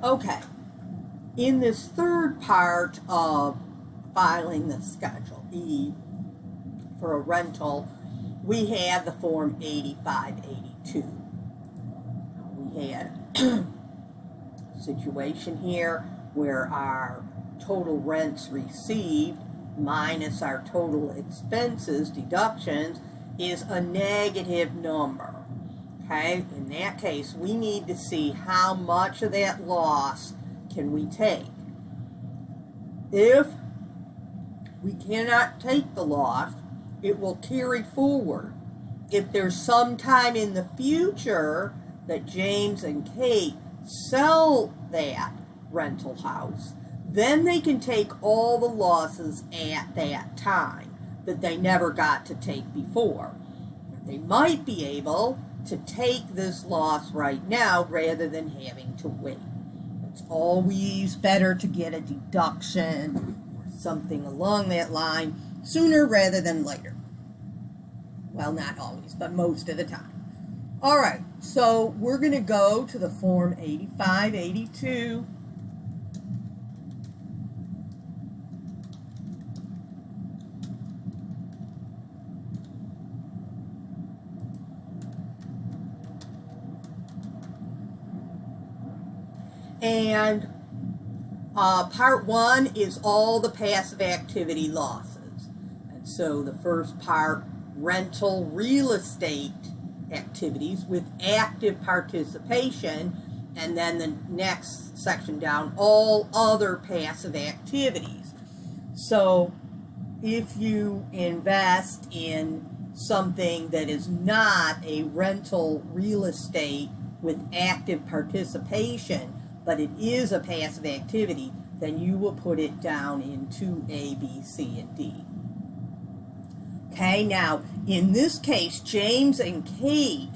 Okay, in this third part of filing the Schedule E for a rental, we have the Form 8582. We had a situation here where our total rents received minus our total expenses, deductions, is a negative number. Okay, in that case, we need to see how much of that loss can we take. If we cannot take the loss, it will carry forward. If there's some time in the future that James and Kate sell that rental house, then they can take all the losses at that time that they never got to take before. They might be able to take this loss right now rather than having to wait. It's always better to get a deduction or something along that line sooner rather than later. Well, not always, but most of the time. All right, so we're going to go to the Form 8582. And part one is all the passive activity losses. And so the first part, rental real estate activities with active participation, and then the next section down, all other passive activities. So if you invest in something that is not a rental real estate with active participation, but it is a passive activity, then you will put it down into A, B, C, and D. Okay, now, in this case, James and Kate,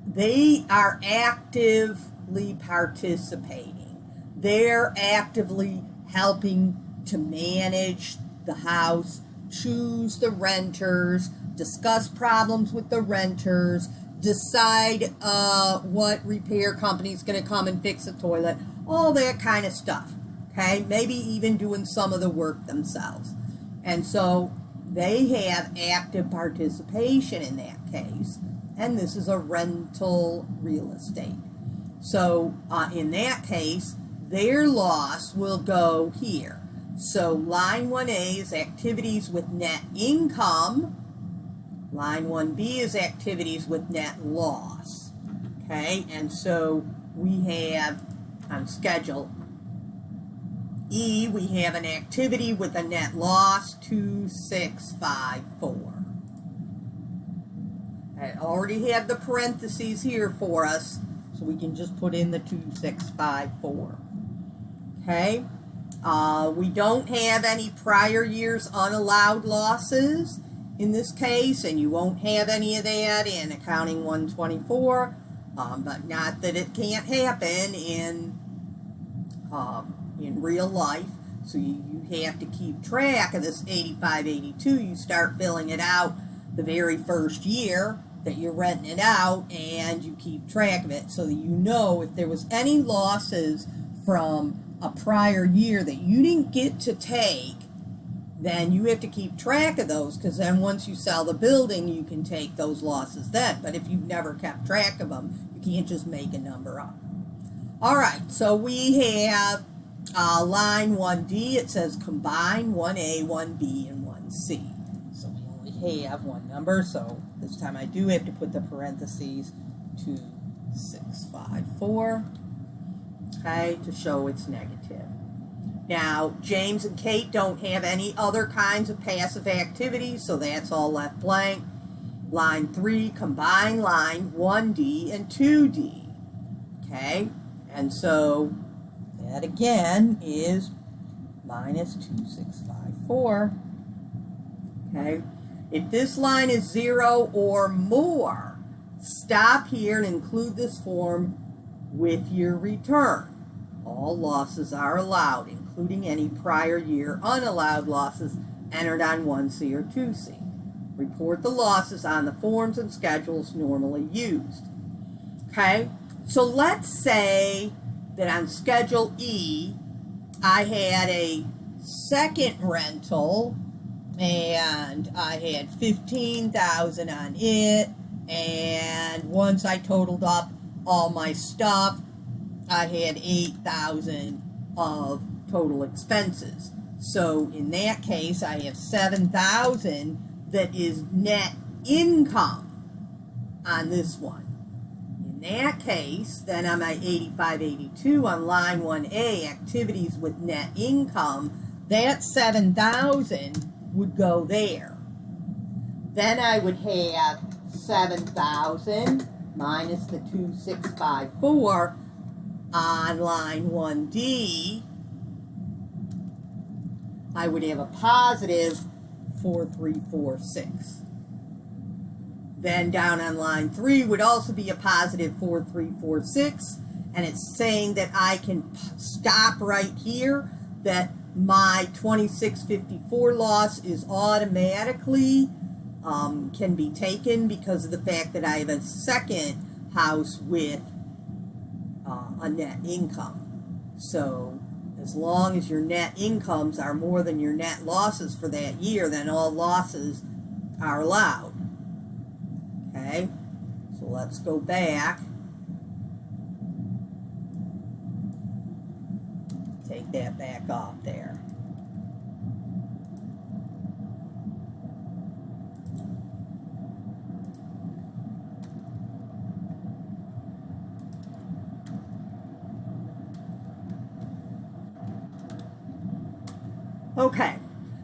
they are actively participating. They're actively helping to manage the house, choose the renters, discuss problems with the renters, decide what repair company is going to come and fix the toilet, all that kind of stuff, okay? Maybe even doing some of the work themselves. And so they have active participation in that case, and this is a rental real estate. So in that case, their loss will go here. So line 1A is activities with net income. Line 1B is activities with net loss. Okay, and so we have on Schedule E, we have an activity with a net loss, 2654. I already have the parentheses here for us, so we can just put in the 2654. Okay, we don't have any prior year's unallowed losses in this case, and you won't have any of that in Accounting 124, but not that it can't happen in real life. So you have to keep track of this 8582. You start filling it out the very first year that you're renting it out, and you keep track of it so that you know if there was any losses from a prior year that you didn't get to take, then you have to keep track of those, because then once you sell the building, you can take those losses then. But if you've never kept track of them, you can't just make a number up. All right, so we have line 1D. It says combine 1A, 1B, and 1C. So we only have one number, so this time I do have to put the parentheses 2654, okay, to show it's negative. Now, James and Kate don't have any other kinds of passive activities, so that's all left blank. Line 3, combine line 1D and 2D. Okay, and so that again is minus 2654. Okay, if this line is 0 or more, stop here and include this form with your return. All losses are allowed, including any prior year unallowed losses entered on 1C or 2C. Report the losses on the forms and schedules normally used. Okay, so let's say that on Schedule E, I had a second rental, and I had $15,000 on it, and once I totaled up all my stuff, I had $8,000 of total expenses. So in that case, I have $7,000 that is net income on this one. In that case, then on my 8582 on line 1A, activities with net income, that 7,000 would go there. Then I would have 7,000 minus the 2,654 on line 1D. I would have a positive 4,346. Then down on line 3 would also be a positive 4,346, and it's saying that I can stop right here, that my 2,654 loss is automatically can be taken because of the fact that I have a second house with a net income. So as long as your net incomes are more than your net losses for that year, then all losses are allowed. Okay, so let's go back. Take that back off there. Okay,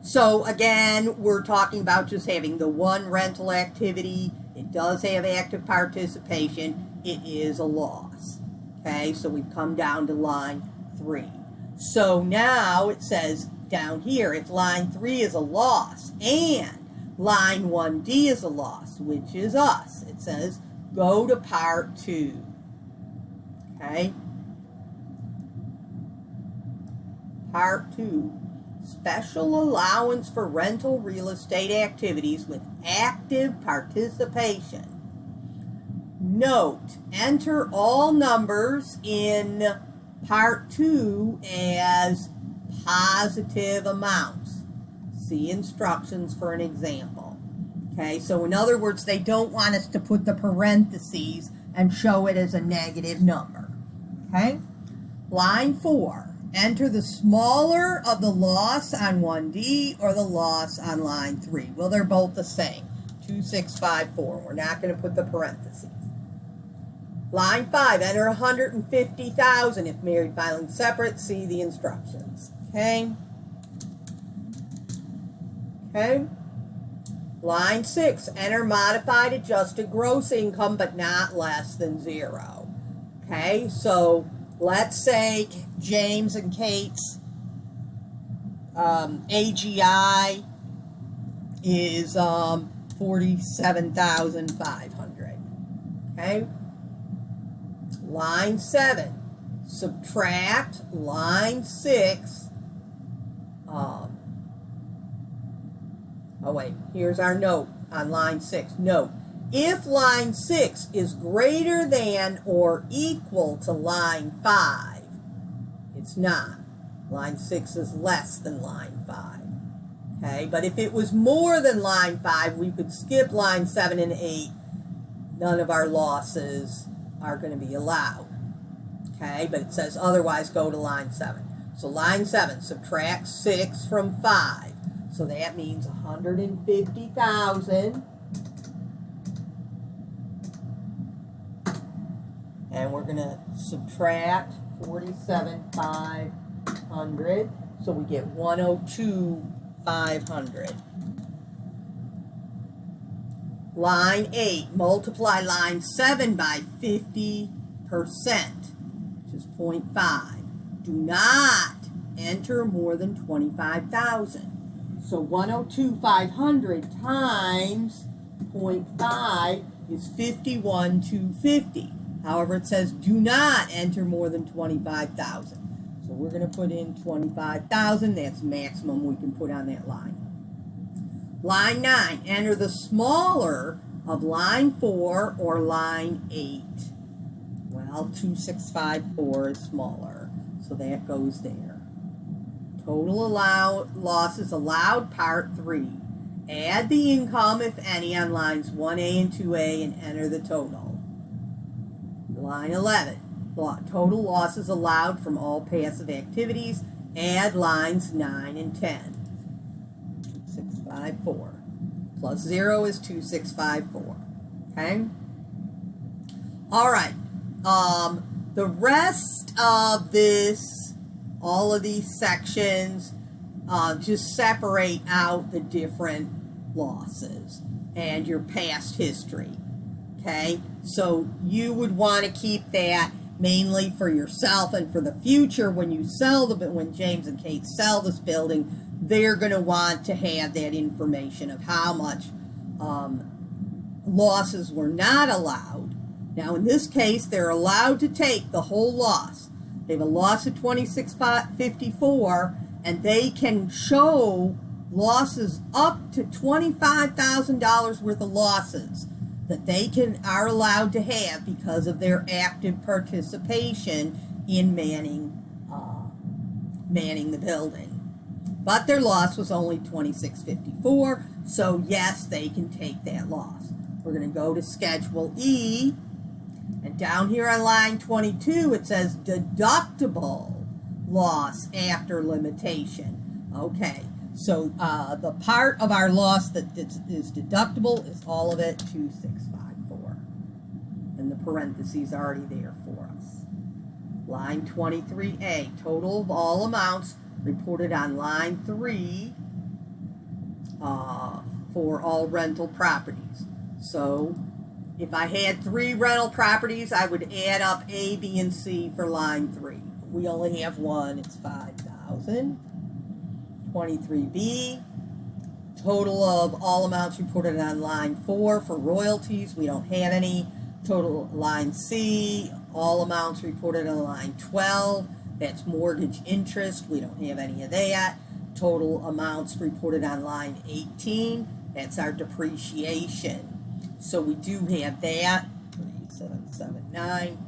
so again, we're talking about just having the one rental activity. It does have active participation. It is a loss. Okay, so we've come down to line 3. So now it says down here, if line 3 is a loss and line 1D is a loss, which is us, it says go to part 2. Okay, part 2. Special allowance for rental real estate activities with active participation. Note, enter all numbers in Part 2 as positive amounts. See instructions for an example. Okay, so in other words, they don't want us to put the parentheses and show it as a negative number. Okay, line 4. Enter the smaller of the loss on 1D or the loss on line 3. Well, they're both the same. 2,654. We're not going to put the parentheses. Line 5. Enter 150,000 if married filing separate. See the instructions. Okay. Okay. Line 6. Enter modified adjusted gross income but not less than 0. Okay. So let's say James and Kate's AGI is 47,500. Okay. Line 7. Subtract line 6. Oh wait, here's our note on line 6. Note, if line 6 is greater than or equal to line 5, it's not. Line 6 is less than line 5. Okay, but if it was more than line 5, we could skip line 7 and 8. None of our losses are going to be allowed. Okay, but it says otherwise go to line 7. So line 7, subtract 6 from 5. So that means 150,000. And we're going to subtract 47,500. So we get 102,500. Line 8, multiply line 7 by 50%, which is 0.5. Do not enter more than 25,000. So 102,500 times 0.5 is 51,250. However, it says do not enter more than 25,000. So we're going to put in 25,000. That's the maximum we can put on that line. Line 9, enter the smaller of line 4 or line 8. Well, 2654 is smaller, so that goes there. Total losses allowed, part 3. Add the income, if any, on lines 1A and 2A and enter the total. Line 11. Total losses allowed from all passive activities. Add lines 9 and 10. 2654. Plus 0 is 2654. Okay? All right. The rest of this, all of these sections, just separate out the different losses and your past history. Okay? So you would want to keep that mainly for yourself and for the future. When you sell when James and Kate sell this building, they're going to want to have that information of how much losses were not allowed. Now, in this case, they're allowed to take the whole loss. They have a loss of $26,554, and they can show losses up to $25,000 worth of losses that they are allowed to have because of their active participation in manning the building. But their loss was only $26,554, so yes, they can take that loss. We're going to go to Schedule E, and down here on line 22, it says deductible loss after limitation. Okay, so the part of our loss that is deductible is all of it, 2654. And the parentheses are already there for us. Line 23A, total of all amounts reported on line 3 for all rental properties. So if I had 3 rental properties, I would add up A, B, and C for line 3. We only have 1, it's 5,000. 23B, total of all amounts reported on line 4 for royalties. We don't have any. Total line C, all amounts reported on line 12. That's mortgage interest. We don't have any of that. Total amounts reported on line 18. That's our depreciation. So we do have that, 3779.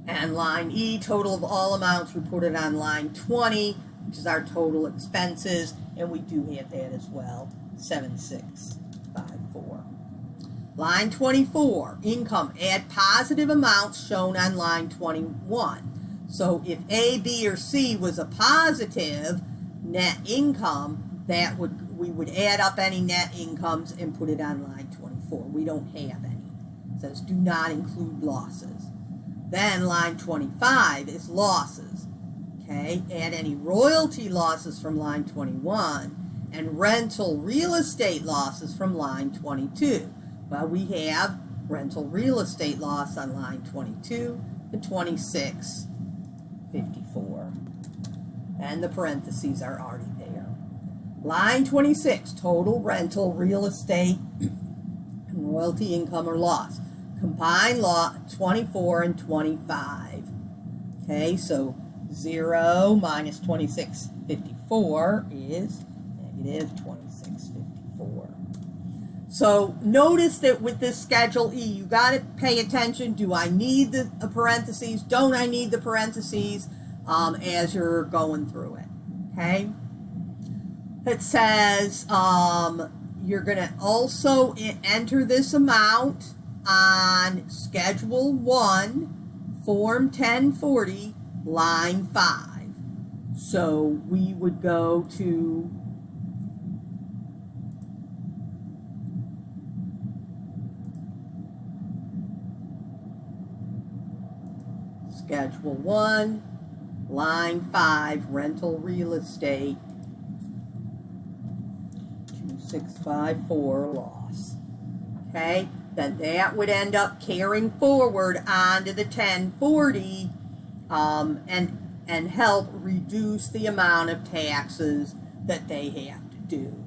And line E, total of all amounts reported on line 20, which is our total expenses, and we do have that as well, 7654. Line 24, income, add positive amounts shown on line 21. So if A, B, or C was a positive net income, we would add up any net incomes and put it on line 24. We don't have any. It says do not include losses. Then line 25 is losses. Okay, add any royalty losses from line 21 and rental real estate losses from line 22. Well, we have rental real estate loss on line 22 to 2654. And the parentheses are already there. Line 26, total rental real estate and royalty income or loss. Combine 24 and 25. Okay, so 0 minus 2654 is negative 2654. So notice that with this Schedule E, you got to pay attention. Do I need the parentheses? Don't I need the parentheses as you're going through it? Okay. It says you're going to also enter this amount on Schedule 1, Form 1040, line 5. So we would go to Schedule 1, line 5, rental real estate, 2654 loss. Okay, then that would end up carrying forward onto the 1040 and help reduce the amount of taxes that they have to do.